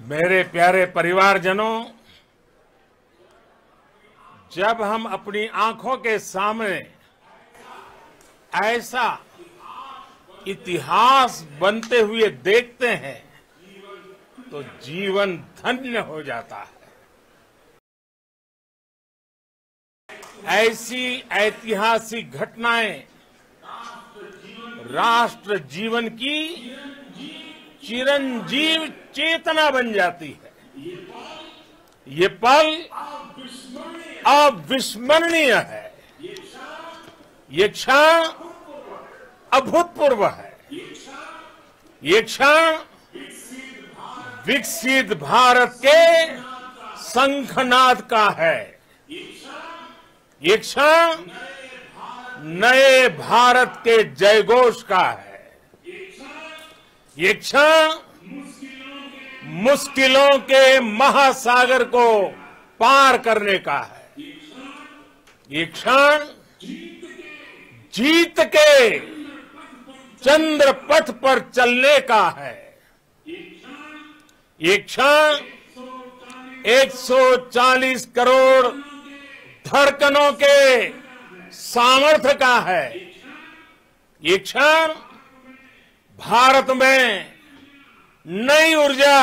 मेरे प्यारे परिवारजनों, जब हम अपनी आंखों के सामने ऐसा इतिहास बनते हुए देखते हैं तो जीवन धन्य हो जाता है। ऐसी ऐतिहासिक घटनाएं राष्ट्र जीवन की चिरंजीव चेतना बन जाती है। ये पल अविस्मरणीय है। ये क्षण अभूतपूर्व है। ये क्षण विकसित भारत के शंखनाद का है। ये क्षण नए भारत के जयघोष का है। ये क्षण मुश्किलों के महासागर को पार करने का है। ये क्षण जीत के चंद्र पथ पर चलने का है। ये क्षण 140 करोड़ धड़कनों के सामर्थ्य का है। ये क्षण भारत में नई ऊर्जा,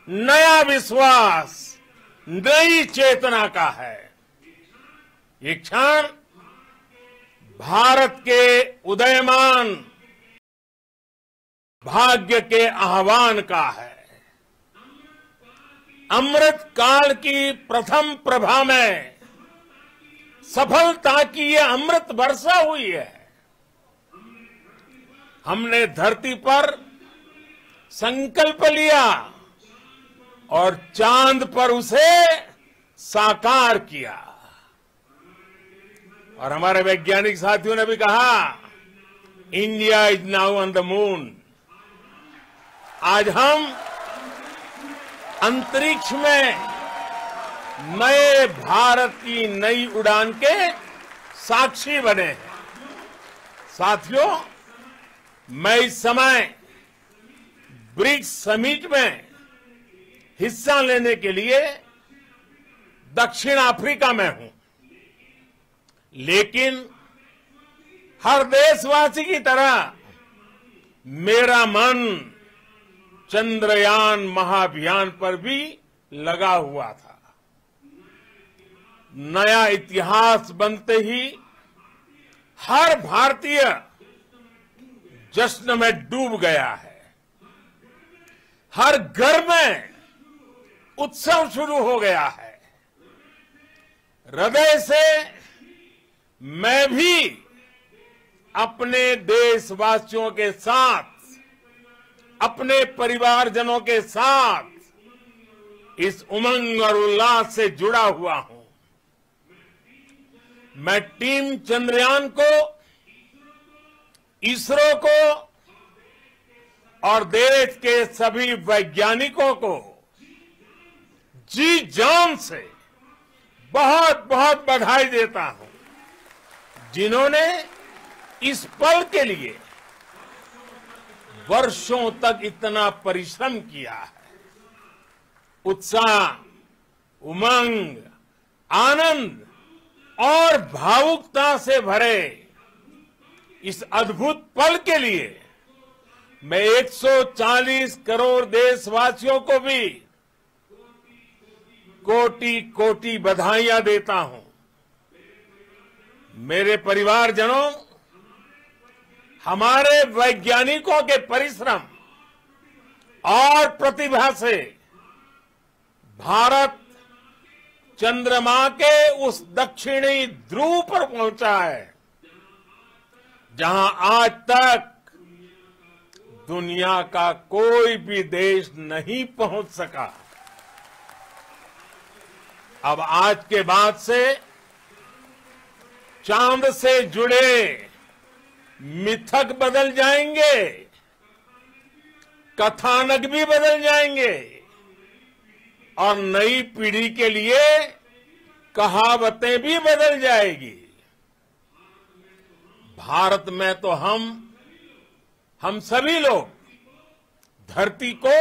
नया विश्वास, नई चेतना का है। ये क्षण भारत के उदयमान भाग्य के आह्वान का है। अमृत काल की प्रथम प्रभा में सफलता की यह अमृत वर्षा हुई है। हमने धरती पर संकल्प लिया और चांद पर उसे साकार किया। और हमारे वैज्ञानिक साथियों ने भी कहा, India is now on the moon. आज हम अंतरिक्ष में नए भारत की नई उड़ान के साक्षी बने हैं। साथियों, मैं इस समय ब्रिक्स समिट में हिस्सा लेने के लिए दक्षिण अफ्रीका में हूं, लेकिन हर देशवासी की तरह मेरा मन चंद्रयान महाअभियान पर भी लगा हुआ था। नया इतिहास बनते ही हर भारतीय जश्न में डूब गया है। हर घर में उत्सव शुरू हो गया है। हृदय से मैं भी अपने देशवासियों के साथ, अपने परिवारजनों के साथ इस उमंग और उल्लास से जुड़ा हुआ हूं। मैं टीम चंद्रयान को, इसरो को और देश के सभी वैज्ञानिकों को जी जान से बहुत बहुत बधाई देता हूं, जिन्होंने इस पल के लिए वर्षों तक इतना परिश्रम किया है। उत्साह, उमंग, आनंद और भावुकता से भरे इस अद्भुत पल के लिए मैं 140 करोड़ देशवासियों को भी कोटि कोटि बधाइयां देता हूं। मेरे परिवारजनों, हमारे वैज्ञानिकों के परिश्रम और प्रतिभा से भारत चंद्रमा के उस दक्षिणी ध्रुव पर पहुंचा है, जहां आज तक दुनिया का कोई भी देश नहीं पहुंच सका। अब आज के बाद से चांद से जुड़े मिथक बदल जाएंगे, कथानक भी बदल जाएंगे और नई पीढ़ी के लिए कहावतें भी बदल जाएगी। भारत में तो हम सभी लोग धरती को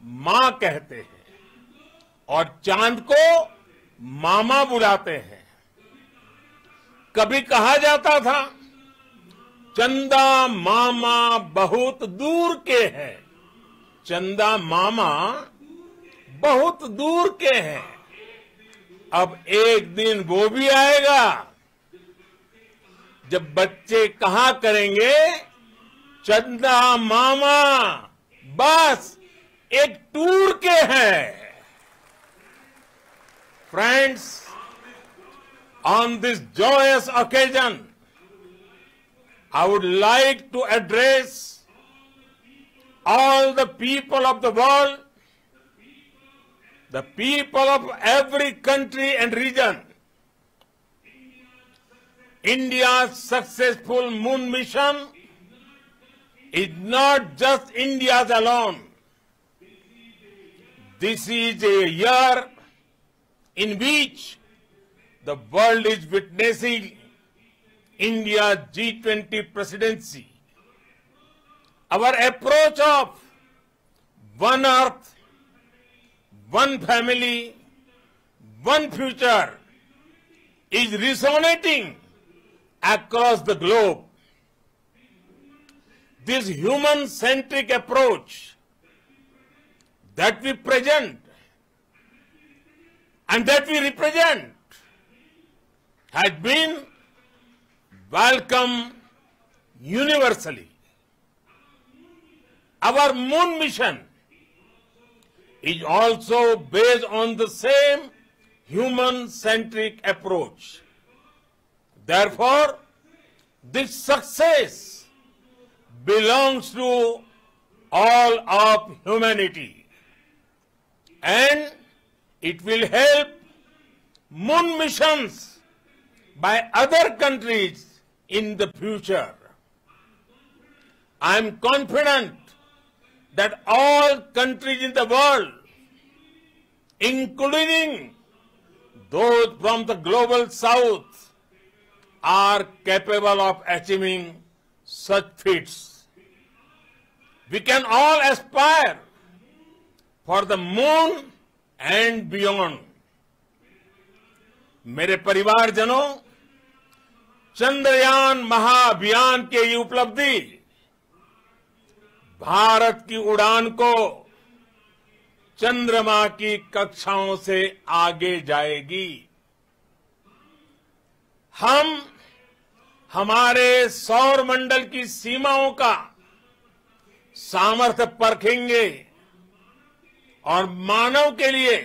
मां कहते हैं और चांद को मामा बुलाते हैं। कभी कहा जाता था चंदा मामा बहुत दूर के हैं, चंदा मामा बहुत दूर के हैं। अब एक दिन वो भी आएगा जब बच्चे कहा करेंगे चंदा मामा बस एक टूर के हैं। Friends, on this joyous occasion, I would like to address all the people of the world, the people of every country and region. India's successful moon mission is not just India's alone. This is a year in which the world is witnessing India's G20 presidency. Our approach of one earth, one family, one future is resonating across the globe. This human-centric approach that we present and that we represent has been welcomed universally. Our moon mission is also based on the same human-centric approach. Therefore, this success belongs to all of humanity, and it will help moon missions by other countries in the future. I am confident that all countries in the world, including those from the global south, are capable of achieving such feats. We can all aspire for the moon and beyond. मेरे परिवारजनों, चंद्रयान महाअभियान की ये उपलब्धि भारत की उड़ान को चंद्रमा की कक्षाओं से आगे जाएगी। हम हमारे सौर मंडल की सीमाओं का सामर्थ्य परखेंगे और मानव के लिए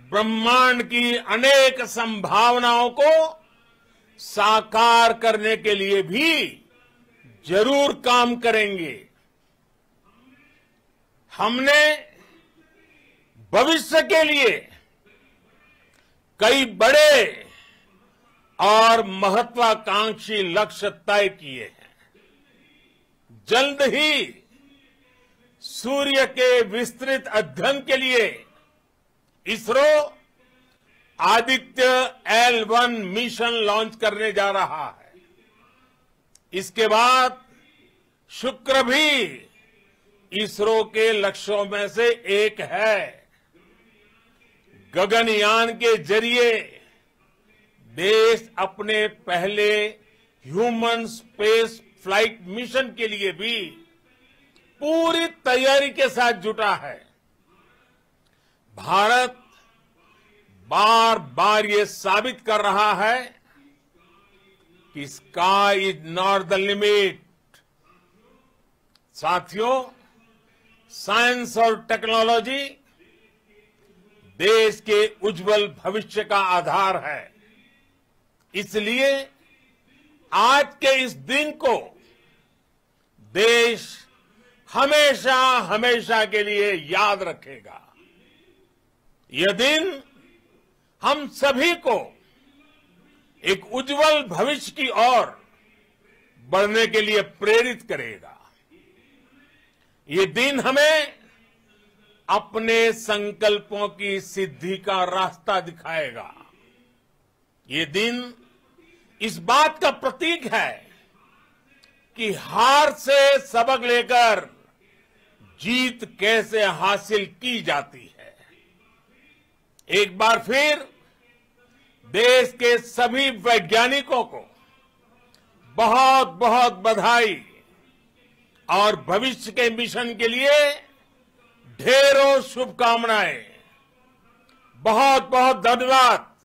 ब्रह्मांड की अनेक संभावनाओं को साकार करने के लिए भी जरूर काम करेंगे। हमने भविष्य के लिए कई बड़े और महत्वाकांक्षी लक्ष्य तय किए हैं। जल्द ही सूर्य के विस्तृत अध्ययन के लिए ISRO Aditya L1 mission launch करने जा रहा है। इसके बाद शुक्र भी इसरो के लक्ष्यों में से एक है। गगनयान के जरिए देश अपने पहले ह्यूमन स्पेस फ्लाइट मिशन के लिए भी पूरी तैयारी के साथ जुटा है। भारत बार बार ये साबित कर रहा है कि sky is not the limit. साथियों, साइंस और टेक्नोलॉजी देश के उज्जवल भविष्य का आधार है। इसलिए आज के इस दिन को देश हमेशा हमेशा के लिए याद रखेगा। यह दिन हम सभी को एक उज्जवल भविष्य की ओर बढ़ने के लिए प्रेरित करेगा। ये दिन हमें अपने संकल्पों की सिद्धि का रास्ता दिखाएगा। ये दिन इस बात का प्रतीक है कि हार से सबक लेकर जीत कैसे हासिल की जाती है। एक बार फिर देश के सभी वैज्ञानिकों को बहुत बहुत बधाई और भविष्य के मिशन के लिए ढेरों शुभकामनाएं। बहुत बहुत धन्यवाद।